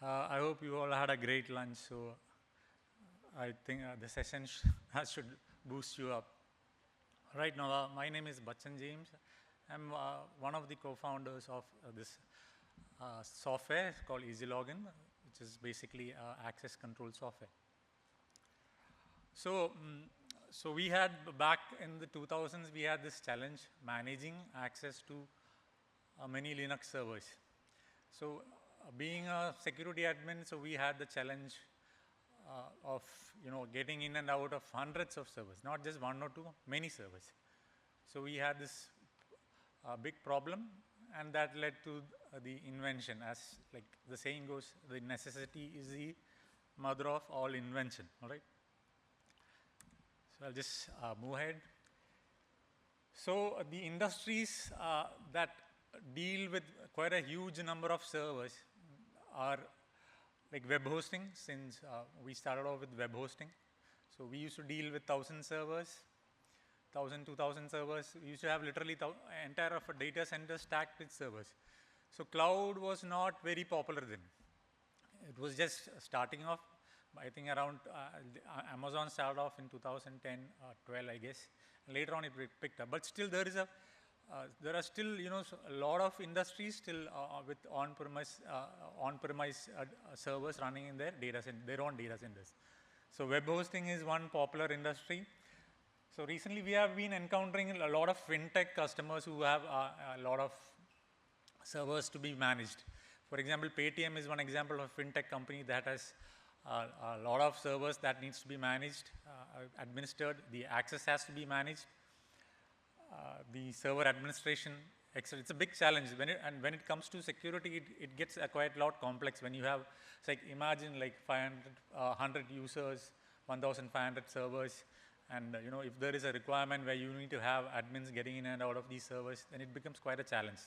I hope you all had a great lunch. So I think the session should boost you up. Right now, my name is Bachchan James. I'm one of the co-founders of this software called Ezeelogin, which is basically access control software. So we had back in the 2000s, we had this challenge managing access to many Linux servers. So being a security admin, so we had the challenge of getting in and out of hundreds of servers, not just one or two, many servers. So we had this big problem, and that led to the invention. As like the saying goes, the necessity is the mother of all invention. All right. So I'll just move ahead. So the industries that deal with quite a huge number of servers are like web hosting, since we started off with web hosting. So we used to deal with 1,000 servers, 1,000, 2,000 servers. We used to have literally entire of a data center stacked with servers. So cloud was not very popular then. It was just starting off. I think around Amazon started off in 2010, 12, I guess. Later on, it picked up. But still, there are still a lot of industries still with on-premise servers running in their own data centers. So web hosting is one popular industry. So recently, we have been encountering a lot of fintech customers who have a lot of servers to be managed. For example, Paytm is one example of a fintech company that has a lot of servers that needs to be managed, administered. The access has to be managed. The server administration, etc. It's a big challenge. When it comes to security, it gets quite a lot complex. When you have, it's like imagine like 100 users, 1,500 servers, and if there is a requirement where you need to have admins getting in and out of these servers, then it becomes quite a challenge.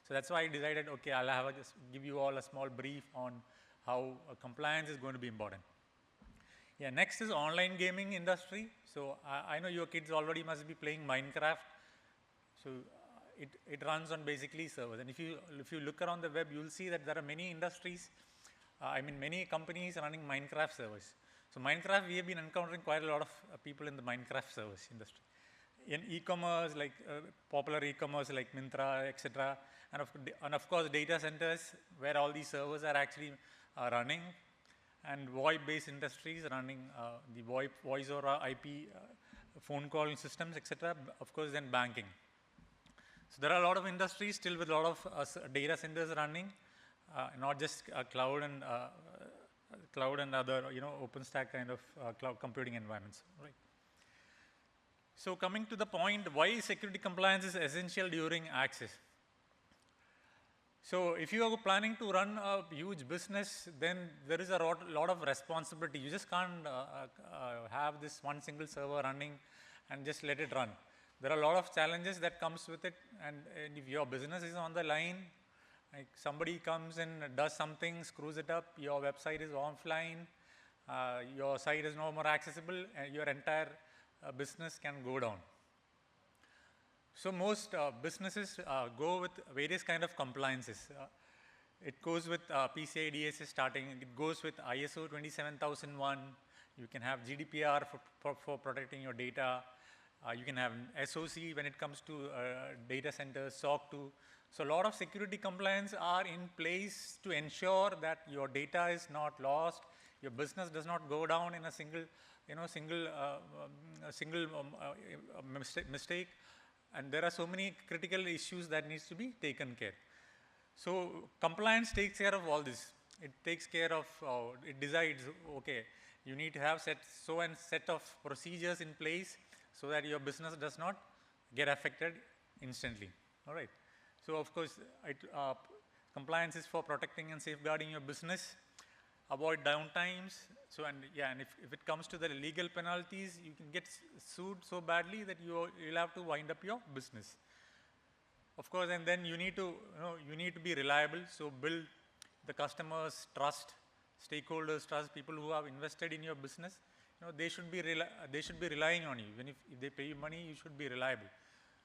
So that's why I decided, okay, I'll just give you all a small brief on how compliance is going to be important. Yeah, next is online gaming industry. So I know your kids already must be playing Minecraft. So it runs on basically servers. And if you look around the web, you'll see that there are many industries, many companies running Minecraft servers. So Minecraft, we have been encountering quite a lot of people in the Minecraft service industry. In e-commerce, like popular e-commerce like Myntra, etc. And of course, data centers where all these servers are actually running, and VoIP-based industries running the VoIP, voice or IP phone call systems, etc. Of course, then banking. So there are a lot of industries still with a lot of data centers running, not just cloud and other OpenStack kind of cloud computing environments. Right. So coming to the point, why security compliance is essential during access. So if you are planning to run a huge business, then there is a lot of responsibility. You just can't have this one single server running and just let it run. There are a lot of challenges that comes with it, and if your business is on the line, like somebody comes and does something, screws it up, your website is offline, your site is no more accessible, and your entire business can go down. So most businesses go with various kind of compliances. It goes with PCI DSS starting. It goes with ISO 27001. You can have GDPR for protecting your data. You can have SOC when it comes to data centers, SOC 2. So a lot of security compliance are in place to ensure that your data is not lost, your business does not go down in a single mistake. And there are so many critical issues that needs to be taken care. So compliance takes care of all this. It takes care of, it decides, okay, you need to have set of procedures in place so that your business does not get affected instantly. All right. So of course, compliance is for protecting and safeguarding your business, avoid downtimes. So and if it comes to the legal penalties, you can get sued so badly that you'll have to wind up your business. Of course, and then you need to be reliable. So build the customers' trust, stakeholders' trust, people who have invested in your business. They should be relying on you. Even if they pay you money, you should be reliable.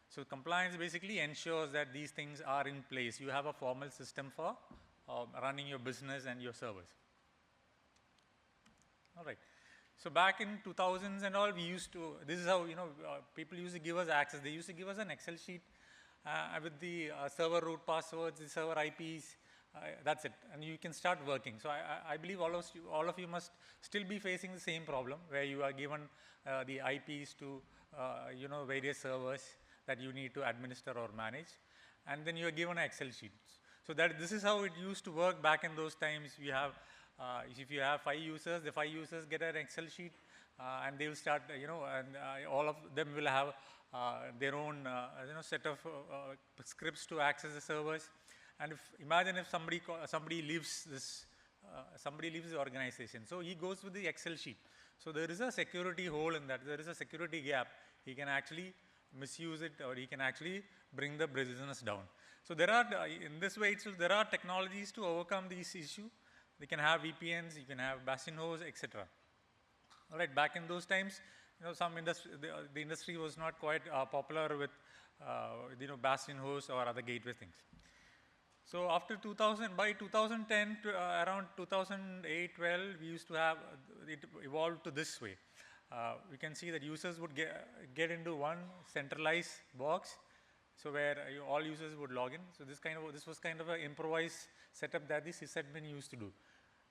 So compliance basically ensures that these things are in place. You have a formal system for running your business and your servers. All right. So back in 2000s and all, we used to, this is how, people used to give us access. They used to give us an Excel sheet with the server root passwords, the server IPs, that's it. And you can start working. So I believe all of you must still be facing the same problem where you are given the IPs to, various servers that you need to administer or manage. And then you are given an Excel sheet. So this is how it used to work back in those times. We have, if you have 5 users, the 5 users get an Excel sheet and they will start, and all of them will have their own, set of scripts to access the servers. And imagine if somebody leaves the organization. So he goes with the Excel sheet. So there is a security hole in that. There is a security gap. He can actually misuse it, or he can actually bring the business down. So there are, in this way itself, there are technologies to overcome this issue. You can have VPNs, you can have Bachchan hosts, etc. All right, back in those times, the industry was not quite popular with, Bachchan hosts or other gateway things. So after 2000, by 2010 to around 2008-12, we used to have it evolved to this way. We can see that users would get into one centralized box, so where all users would log in. So this was kind of an improvised setup that the sysadmin used to do.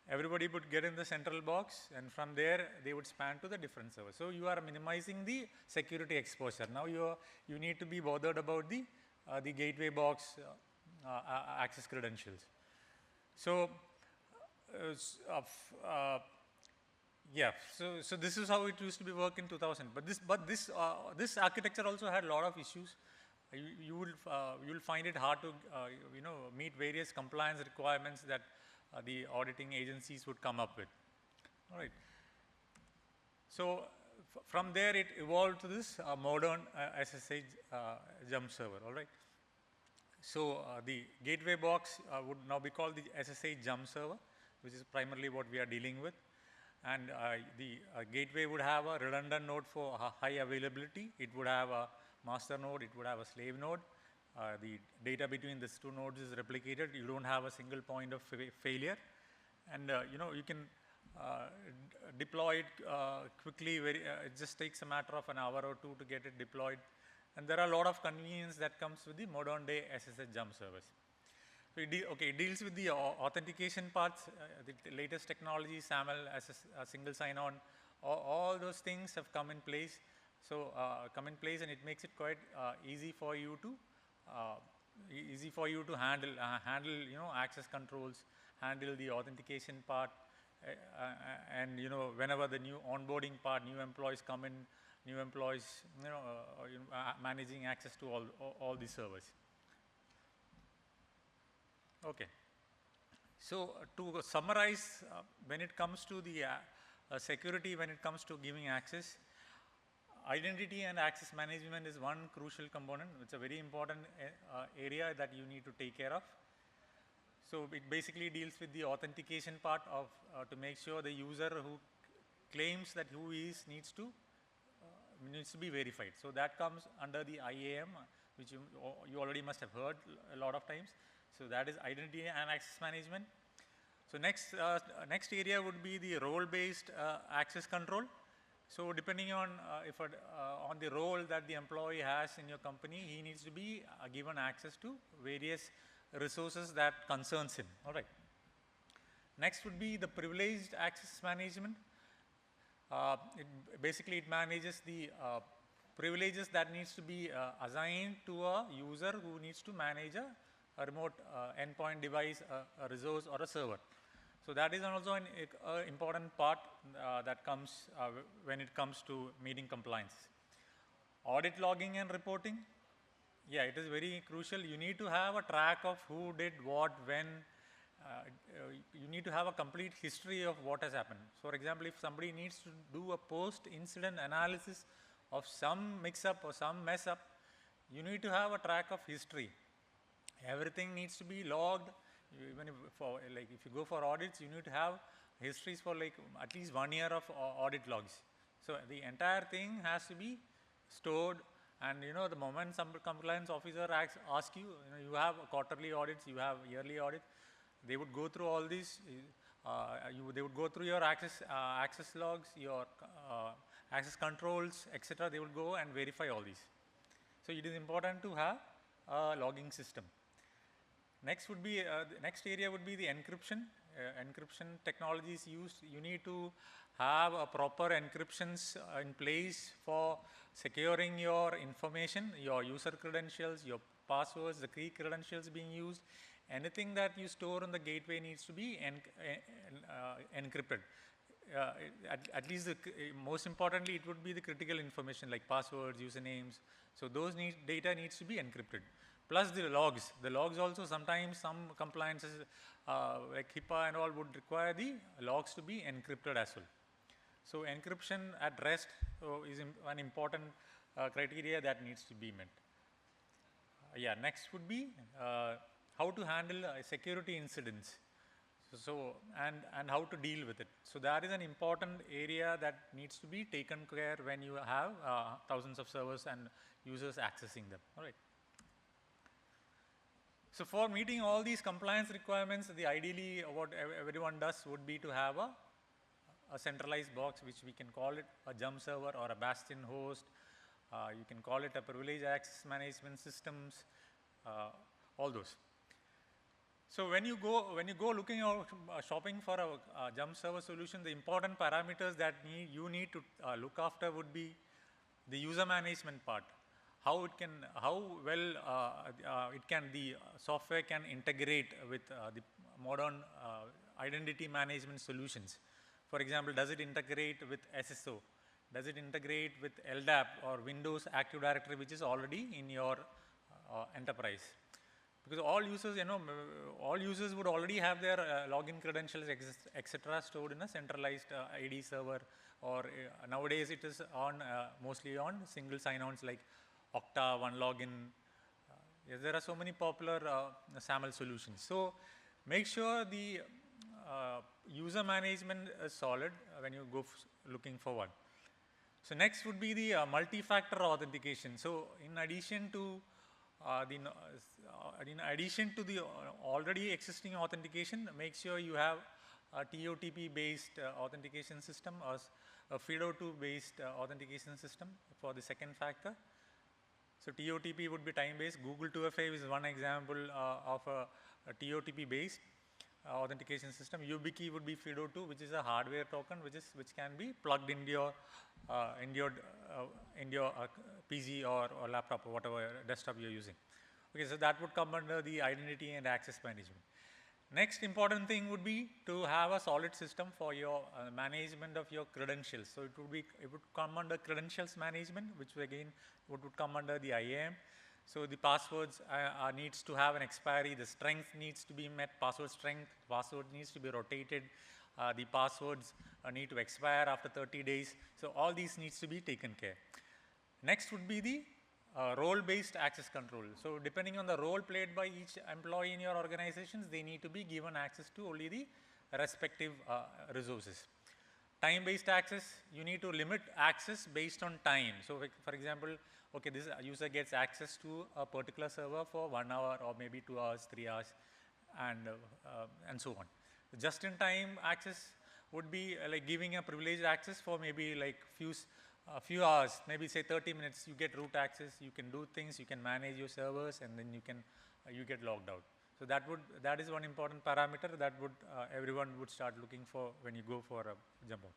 Everybody would get in the central box, and from there they would span to the different servers. So you are minimizing the security exposure. Now you need to be bothered about the gateway box access credentials. So so this is how it used to be work in 2000. But this architecture also had a lot of issues. You will find it hard to meet various compliance requirements that the auditing agencies would come up with. All right. So from there it evolved to this modern SSH jump server. All right. So the gateway box would now be called the SSH jump server, which is primarily what we are dealing with. And the gateway would have a redundant node for high availability. It would have a master node, it would have a slave node. The data between these two nodes is replicated. You don't have a single point of failure. And you can deploy it quickly. It just takes a matter of an hour or two to get it deployed. And there are a lot of convenience that comes with the modern day SSH jump servers. So it deals with the authentication parts, the latest technology, SAML, single sign-on, all those things have come in place. So and it makes it quite easy for you to handle access controls, handle the authentication part, and whenever the new onboarding part, new employees come in, new employees managing access to all the servers. Okay. So to summarize, when it comes to the security, when it comes to giving access, identity and access management is one crucial component. It's a very important area that you need to take care of. So it basically deals with the authentication part of to make sure the user who claims that who he is needs to be verified. So that comes under the IAM, which you already must have heard a lot of times. So that is identity and access management. So next area would be the role-based access control. So depending on on the role that the employee has in your company, he needs to be given access to various resources that concerns him. All right. Next would be the privileged access management. Basically it manages the privileges that needs to be assigned to a user who needs to manage a remote endpoint device, a resource or a server. So that is also an important part that comes when it comes to meeting compliance. Audit logging and reporting. Yeah, it is very crucial. You need to have a track of who did what, when. You need to have a complete history of what has happened. So for example, if somebody needs to do a post-incident analysis of some mix-up or some mess-up, you need to have a track of history. Everything needs to be logged. Even if you go for audits, you need to have histories for at least 1 year of audit logs. So the entire thing has to be stored, and the moment some compliance officer asks you, you have quarterly audits, you have yearly audits, they would go through all these they would go through your access logs, your access controls, etc. They would go and verify all these. So it is important to have a logging system. Next would be the next area would be the encryption. Encryption technologies used. You need to have a proper encryptions in place for securing your information, your user credentials, your passwords, the key credentials being used. Anything that you store on the gateway needs to be encrypted. At least most importantly, it would be the critical information like passwords, usernames. So those data needs to be encrypted. Plus the logs. The logs also sometimes some compliances like HIPAA and all would require the logs to be encrypted as well. So encryption at rest is an important criteria that needs to be met. Next would be how to handle security incidents. And how to deal with it. So that is an important area that needs to be taken care when you have thousands of servers and users accessing them. All right. So for meeting all these compliance requirements, ideally what everyone does would be to have a centralized box, which we can call it a jump server or a bastion host. You can call it a privileged access management systems, all those. So when you go looking out shopping for a jump server solution, the important parameters that you need to look after would be the user management part. How well the software can integrate with the modern identity management solutions. For example, does it integrate with SSO? Does it integrate with LDAP or Windows Active Directory, which is already in your enterprise? Because all users would already have their login credentials, etc., stored in a centralized ID server, or nowadays it is on mostly on single sign-ons like Okta, OneLogin. Yes, there are so many popular SAML solutions. So make sure the user management is solid when you go looking forward. So next would be the multi-factor authentication. So in addition to the already existing authentication, make sure you have a TOTP based authentication system or a FIDO2 based authentication system for the second factor. So TOTP would be time based. Google 2FA is one example of a TOTP based authentication system. YubiKey would be FIDO2, which is a hardware token which can be plugged into your PC or laptop or whatever desktop you're using. Okay, so that would come under the identity and access management. Next important thing would be to have a solid system for your management of your credentials. So it would come under credentials management, which again would come under the IAM. So the passwords needs to have an expiry. The strength needs to be met. Password strength. Password needs to be rotated. The passwords need to expire after 30 days. So all these needs to be taken care. Next would be the role-based access control. So depending on the role played by each employee in your organizations, they need to be given access to only the respective resources. Time-based access, you need to limit access based on time. So for example, okay, this user gets access to a particular server for 1 hour or maybe 2 hours, 3 hours, and so on. Just-in-time access would be like giving a privileged access for maybe like a few hours, maybe say 30 minutes. You get root access, you can do things, you can manage your servers, and then you get logged out. So that is one important parameter that everyone would start looking for when you go for a jump out.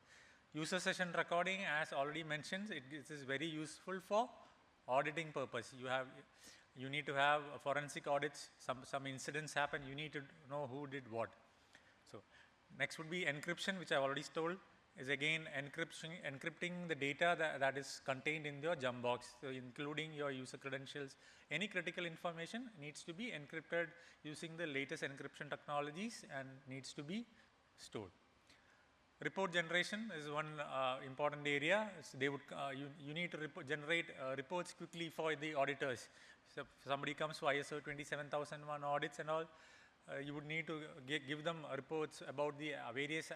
User session recording, as already mentioned, it is very useful for auditing purpose. You need to have forensic audits. Some incidents happen. You need to know who did what. So next would be encryption, which I already told. Is again encrypting the data that is contained in your jump box, so including your user credentials. Any critical information needs to be encrypted using the latest encryption technologies and needs to be stored. Report generation is one important area. So they would you need to generate reports quickly for the auditors. So if somebody comes for ISO 27001 audits and all, you would need to give them reports about the various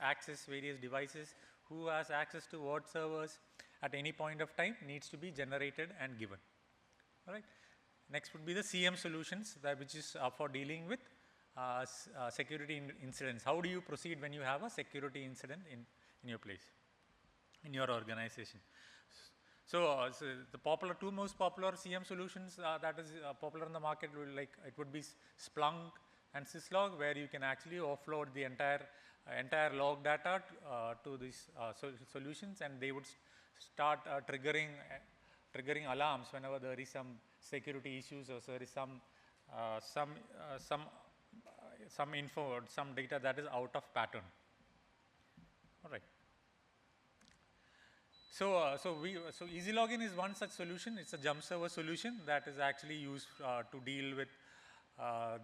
devices, who has access to what servers at any point of time needs to be generated and given. All right. Next would be the CM solutions, which is for dealing with security incidents. How do you proceed when you have a security incident in your place, in your organization? So, the two most popular CM solutions that is popular in the market would be Splunk and Syslog, where you can actually offload the entire log data to these solutions, and they would start triggering alarms whenever there is some security issues or there is some info or some data that is out of pattern. All right. So Ezeelogin is one such solution. It's a jump server solution that is actually used to deal with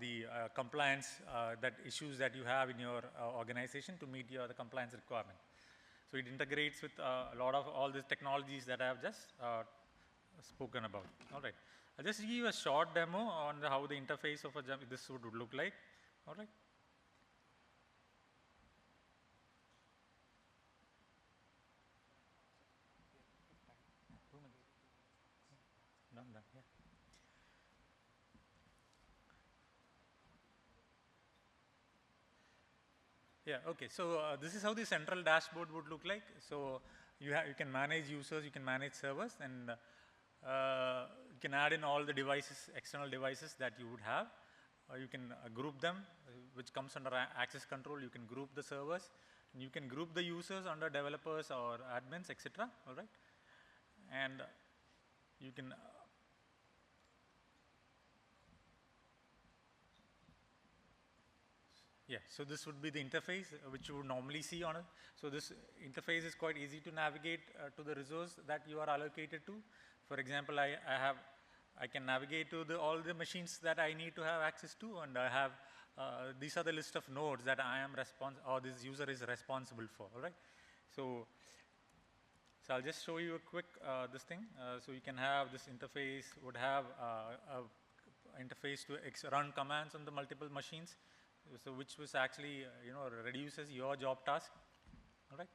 the compliance that issues that you have in your organization to meet the compliance requirement. So it integrates with a lot of all these technologies that I have just spoken about. All right. I'll just give you a short demo on how the interface of this would look like. All right. Done, yeah. Yeah, okay. So this is how the central dashboard would look like. So you can manage users, you can manage servers, and you can add in all the devices, external devices that you would have. You can group them, which comes under access control. You can group the servers, and you can group the users under developers or admins, etc. All right, and you can. Yeah, so this would be the interface which you would normally see on it. So this interface is quite easy to navigate to the resource that you are allocated to. For example, I can navigate to all the machines that I need to have access to, and I have these are the list of nodes that I am or this user is responsible for. All right. So I'll just show you a quick this thing. So you can have this interface would have a interface to run commands on the multiple machines. So which was actually reduces your job task. All right.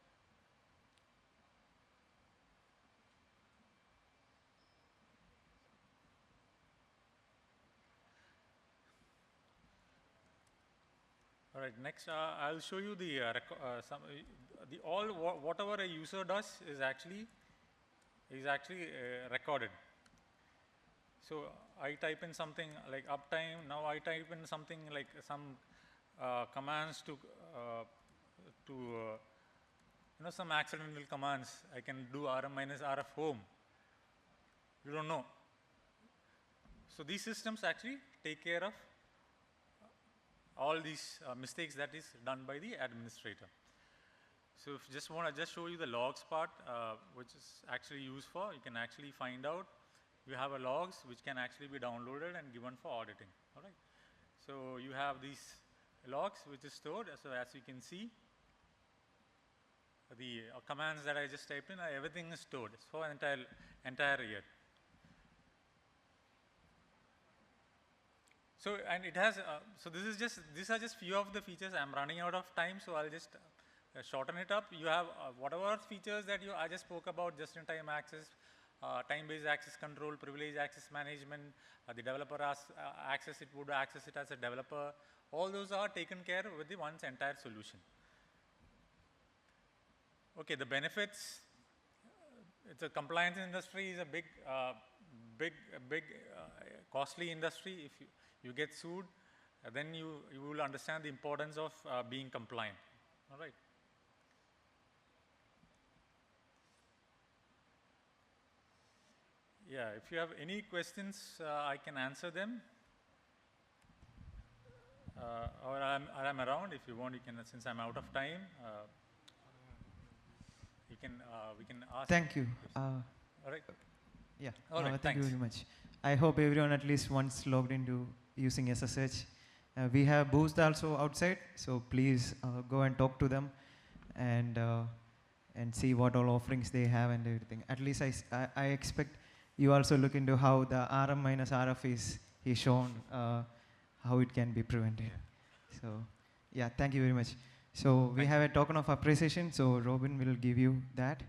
All right. Next, I'll show you the whatever a user does is actually recorded. So I type in something like uptime. Now I type in something like some commands to some accidental commands. I can do rm minus rf home. You don't know. So these systems actually take care of all these mistakes that is done by the administrator. So if you just want to just show you the logs part, which is actually used for, you can actually find out you have a logs which can actually be downloaded and given for auditing. All right. So you have these logs which is stored. So as you can see, the commands that I just typed in, everything is stored for entire year. So and it has so these are just few of the features. I'm running out of time, so I'll just shorten it up. You have whatever features that I just spoke about: just-in-time access, time-based access control, privilege access management. The developer access it would access it as a developer. All those are taken care with the one's entire solution. Okay, the benefits. It's a compliance industry is a big costly industry. If you get sued, then you will understand the importance of being compliant. All right. Yeah, if you have any questions, I can answer them. Or I'm around. If you want, you can. Since I'm out of time, we can ask. Thank you. All right. Yeah. All right. Thank you very much. I hope everyone at least once logged into using SSH. We have booths also outside, so please go and talk to them and see what all offerings they have and everything. At least I expect you also look into how the RM minus RF is shown, how it can be prevented. Yeah. So yeah, thank you very much. So we have a token of appreciation, so Robin will give you that.